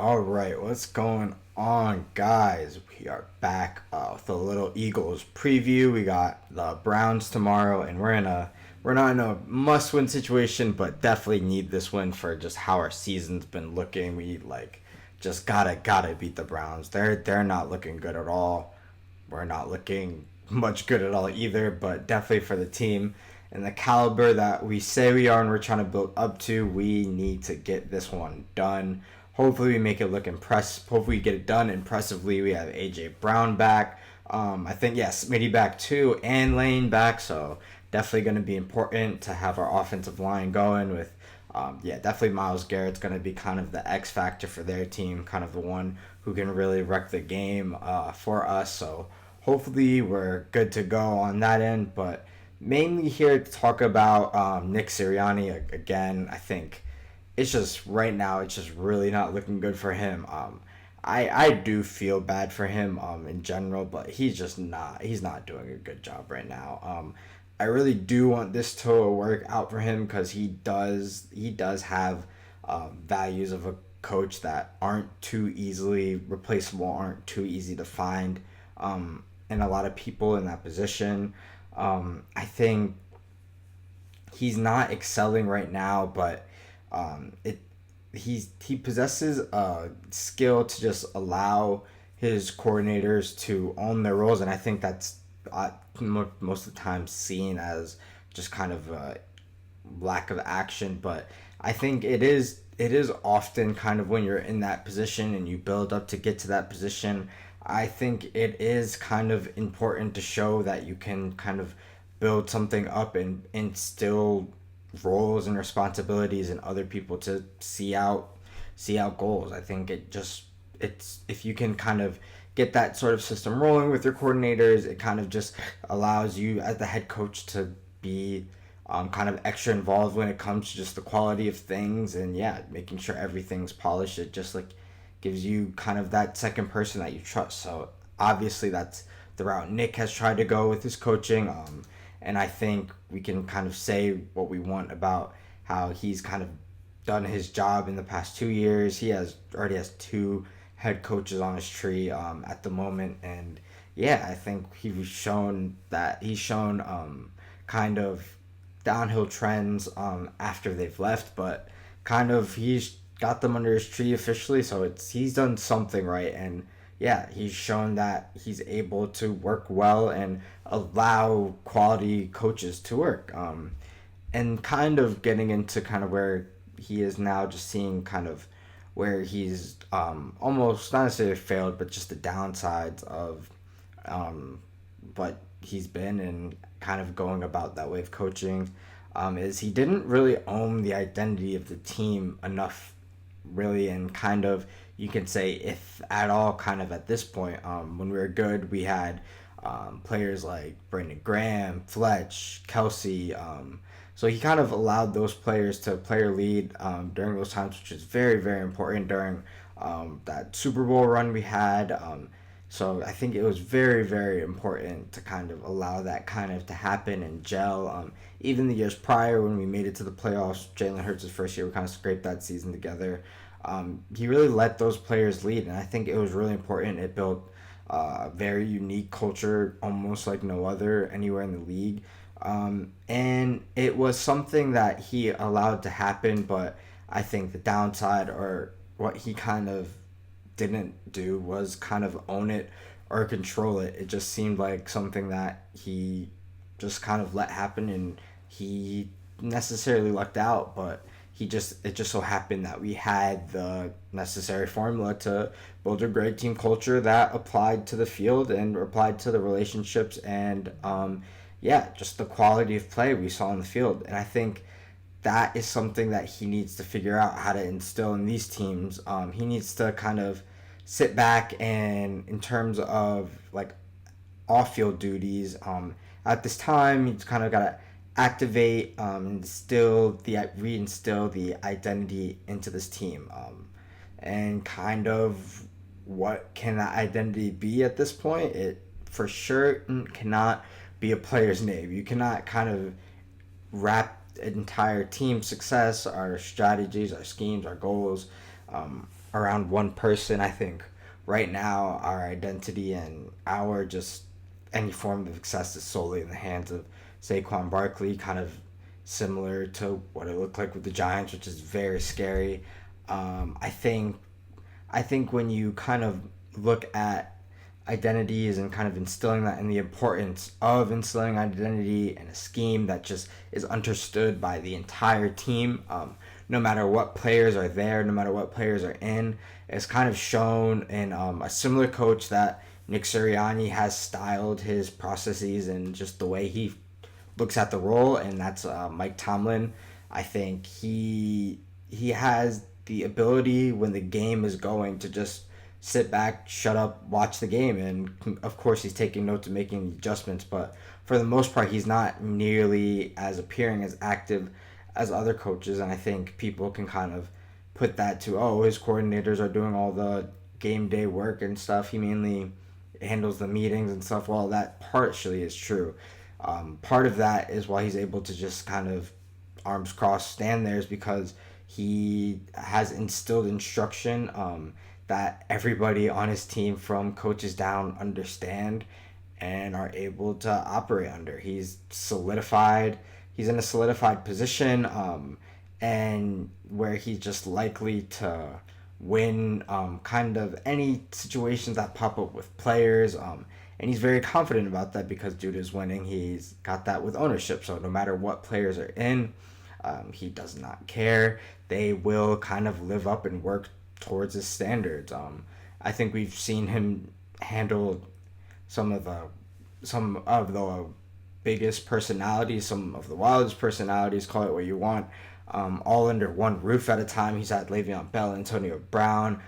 All right, what's going on, guys? We are back with a little Eagles preview. We got the Browns tomorrow, and we're not in a must-win situation, but definitely need this win for just how our season's been looking. We just gotta beat the Browns. They're not looking good at all. We're not looking much good at all either, but definitely for the team and the caliber that we say we are and we're trying to build up to, we need to get this one done. Hopefully, we make it look impressive. Hopefully, we get it done impressively. We have AJ Brown back. I think, yes, Smitty back too, and Lane back. So, definitely going to be important to have our offensive line going with definitely Myles Garrett's going to be kind of the X factor for their team, kind of the one who can really wreck the game for us. So hopefully we're good to go on that end. But mainly here to talk about Nick Sirianni again. I think it's just right now it's just really not looking good for him. I do feel bad for him in general, but he's not doing a good job right now. I really do want this to work out for him because he does have values of a coach that aren't too easily replaceable, aren't too easy to find, and a lot of people in that position. I think he's not excelling right now, but it he possesses a skill to just allow his coordinators to own their roles, and I think that's most of the time seen as just kind of a lack of action. But I think it is often kind of when you're in that position and you build up to get to that position. I think it is kind of important to show that you can kind of build something up and instill roles and responsibilities in other people to see out goals. I think it's if you can kind of get that sort of system rolling with your coordinators, it kind of just allows you as the head coach to be kind of extra involved when it comes to just the quality of things and yeah, making sure everything's polished. It just like gives you kind of that second person that you trust. So obviously that's the route Nick has tried to go with his coaching. And I think we can kind of say what we want about how he's kind of done his job in the past 2 years. He has already has two head coaches on his tree at the moment, and yeah, I think he's shown kind of downhill trends after they've left, but kind of he's got them under his tree officially, so it's he's done something right, and yeah, he's shown that he's able to work well and allow quality coaches to work. And kind of getting into kind of where he is now, just seeing kind of where he's almost not necessarily failed, but just the downsides of um, what he's been and kind of going about that way of coaching is he didn't really own the identity of the team enough, really, and kind of you can say if at all, kind of at this point, when we were good, we had players like Brandon Graham, Fletch, Kelsey. So he kind of allowed those players to player lead during those times, which is very, very important during that Super Bowl run we had. So I think it was very, very important to kind of allow that kind of to happen and gel. Even the years prior when we made it to the playoffs, Jalen Hurts' first year, we kind of scraped that season together. He really let those players lead, and I think it was really important. It built a very unique culture, almost like no other anywhere in the league. And it was something that he allowed to happen, but I think the downside or what he kind of didn't do was kind of own it or control it. It just seemed like something that he just kind of let happen, and he necessarily lucked out, but it just so happened that we had the necessary formula to build a great team culture that applied to the field and applied to the relationships and yeah, just the quality of play we saw on the field. And I think that is something that he needs to figure out how to instill in these teams. He needs to kind of sit back and, in terms of like off field duties, at this time, he's kind of got to activate, reinstill the identity into this team. And kind of what can that identity be at this point? It for sure cannot be a player's name. You cannot kind of wrap an entire team success, our strategies, our schemes, our goals around one person. I think right now our identity and our just any form of success is solely in the hands of Saquon Barkley, kind of similar to what it looked like with the Giants, which is very scary. I think when you kind of look at identities and kind of instilling that and the importance of instilling identity and a scheme that just is understood by the entire team, no matter what players are there, no matter what players are in, it's kind of shown in a similar coach that Nick Sirianni has styled his processes and just the way he looks at the role, and that's Mike Tomlin. I think he has the ability when the game is going to just sit back, shut up, watch the game, and of course he's taking notes and making adjustments. But for the most part, he's not nearly as appearing as active as other coaches, and I think people can kind of put that to, oh, his coordinators are doing all the game day work and stuff. He mainly handles the meetings and stuff. Well, that partially is true. Part of that is why he's able to just kind of arms crossed stand there is because he has instilled instruction that everybody on his team from coaches down understand and are able to operate under. He's solidified. He's in a solidified position, and where he's just likely to win kind of any situations that pop up with players. And he's very confident about that because due to his winning, he's got that with ownership. So no matter what players are in, he does not care. They will kind of live up and work towards his standards. I think we've seen him handle some of the biggest personalities, some of the wildest personalities, call it what you want, all under one roof at a time. He's had Le'Veon Bell, Antonio Brown.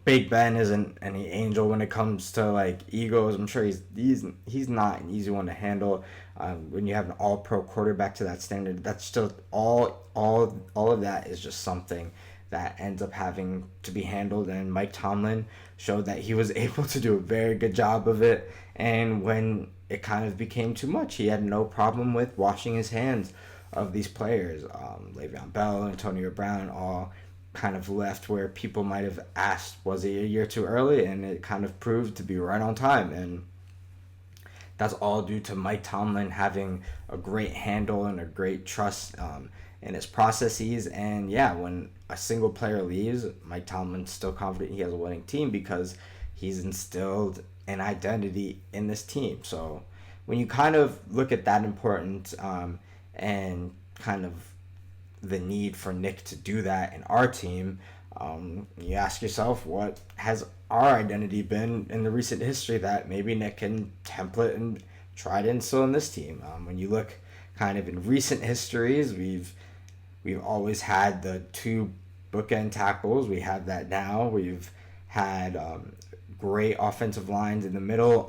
Big Ben isn't any angel when it comes to like egos. I'm sure he's not an easy one to handle. When you have an all pro quarterback to that standard, that's still all of that is just something that ends up having to be handled. And Mike Tomlin showed that he was able to do a very good job of it. And when it kind of became too much, he had no problem with washing his hands of these players. Le'Veon Bell, Antonio Brown, all kind of left where people might have asked, was it a year too early? And it kind of proved to be right on time. And that's all due to Mike Tomlin having a great handle and a great trust in his processes. And yeah, when a single player leaves, Mike Tomlin's still confident he has a winning team because he's instilled an identity in this team. So when you kind of look at that importance and kind of the need for Nick to do that in our team, you ask yourself, what has our identity been in the recent history that maybe Nick can template and try to instill in this team? When you look kind of in recent histories, we've always had the two bookend tackles. We have that now. We've had great offensive lines in the middle,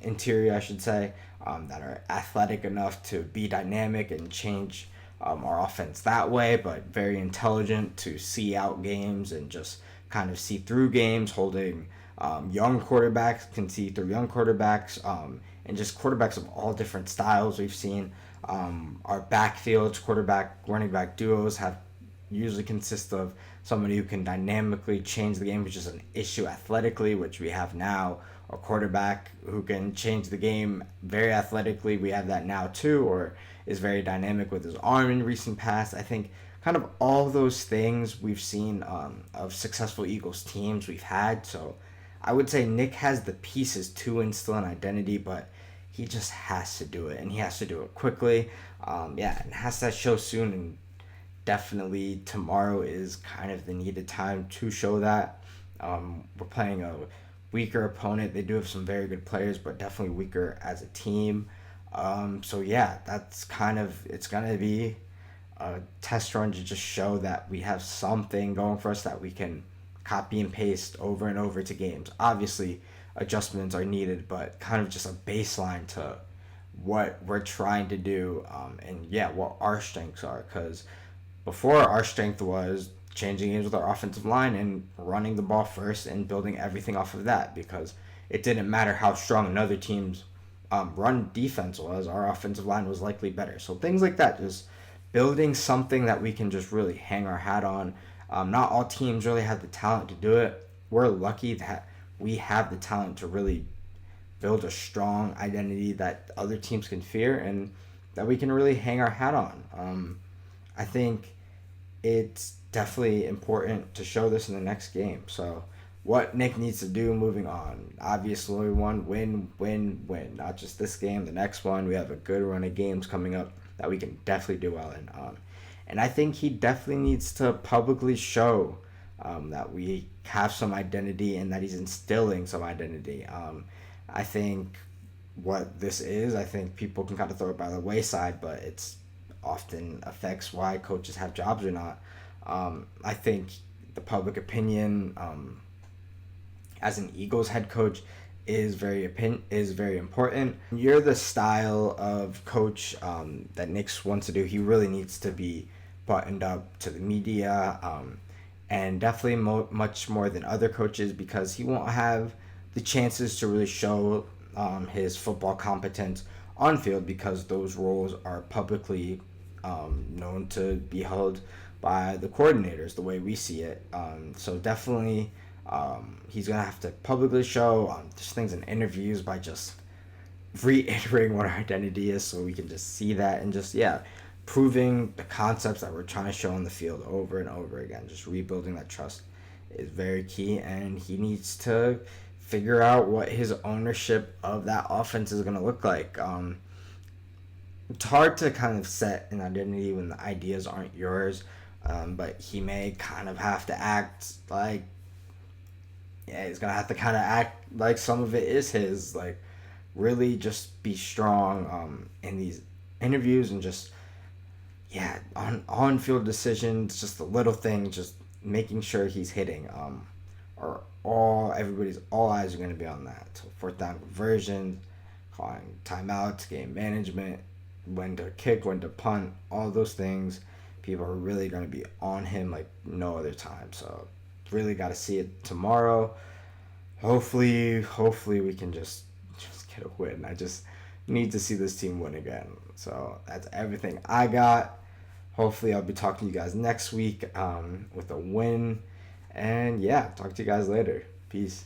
interior, I should say, that are athletic enough to be dynamic and change our offense that way, but very intelligent to see out games and just kind of see through games, holding young quarterbacks, can see through young quarterbacks, and just quarterbacks of all different styles. We've seen our backfields, quarterback, running back duos have usually consist of somebody who can dynamically change the game, which is an issue athletically, which we have now. A quarterback who can change the game very athletically, we have that now too, or is very dynamic with his arm in recent past. I think kind of all those things we've seen of successful Eagles teams we've had. So I would say Nick has the pieces to instill an identity, but he just has to do it, and he has to do it quickly. And has to show soon, and definitely tomorrow is kind of the needed time to show that. We're playing a weaker opponent. They do have some very good players, but definitely weaker as a team. That's kind of, it's going to be a test run to just show that we have something going for us that we can copy and paste over and over to games. Obviously, adjustments are needed, but kind of just a baseline to what we're trying to do, what our strengths are. Because before, our strength was changing games with our offensive line and running the ball first and building everything off of that, because it didn't matter how strong another team's run defense was, our offensive line was likely better. So things like that, just building something that we can just really hang our hat on. Not all teams really have the talent to do it. We're lucky that we have the talent to really build a strong identity that other teams can fear and that we can really hang our hat on. I think it's definitely important to show this in the next game. So, what Nick needs to do moving on. Obviously, one win, win, win. Not just this game, the next one. We have a good run of games coming up that we can definitely do well in. And I think he definitely needs to publicly show that we have some identity and that he's instilling some identity. I think what this is, I think people can kind of throw it by the wayside, but it's often affects why coaches have jobs or not. I think the public opinion as an Eagles head coach is very important. You're the style of coach that Nick wants to do. He really needs to be buttoned up to the media, and definitely much more than other coaches because he won't have the chances to really show his football competence on field because those roles are publicly known to be held by the coordinators the way we see it. So definitely he's going to have to publicly show just things in interviews by just reiterating what our identity is so we can just see that and just, yeah, proving the concepts that we're trying to show on the field over and over again. Just rebuilding that trust is very key, and he needs to figure out what his ownership of that offense is going to look like. It's hard to kind of set an identity when the ideas aren't yours, but he may kind of have to act like, yeah, he's going to have to kind of act like some of it is his. Like, really just be strong in these interviews and just, yeah, on field decisions, just the little things, just making sure he's hitting. Or all eyes are going to be on that. So fourth down conversion, calling timeouts, game management, when to kick, when to punt, all those things. People are really going to be on him like no other time. So really got to see it tomorrow. Hopefully we can just get a win. I just need to see this team win again. So that's everything I got. Hopefully I'll be talking to you guys next week with a win. And yeah, talk to you guys later. Peace.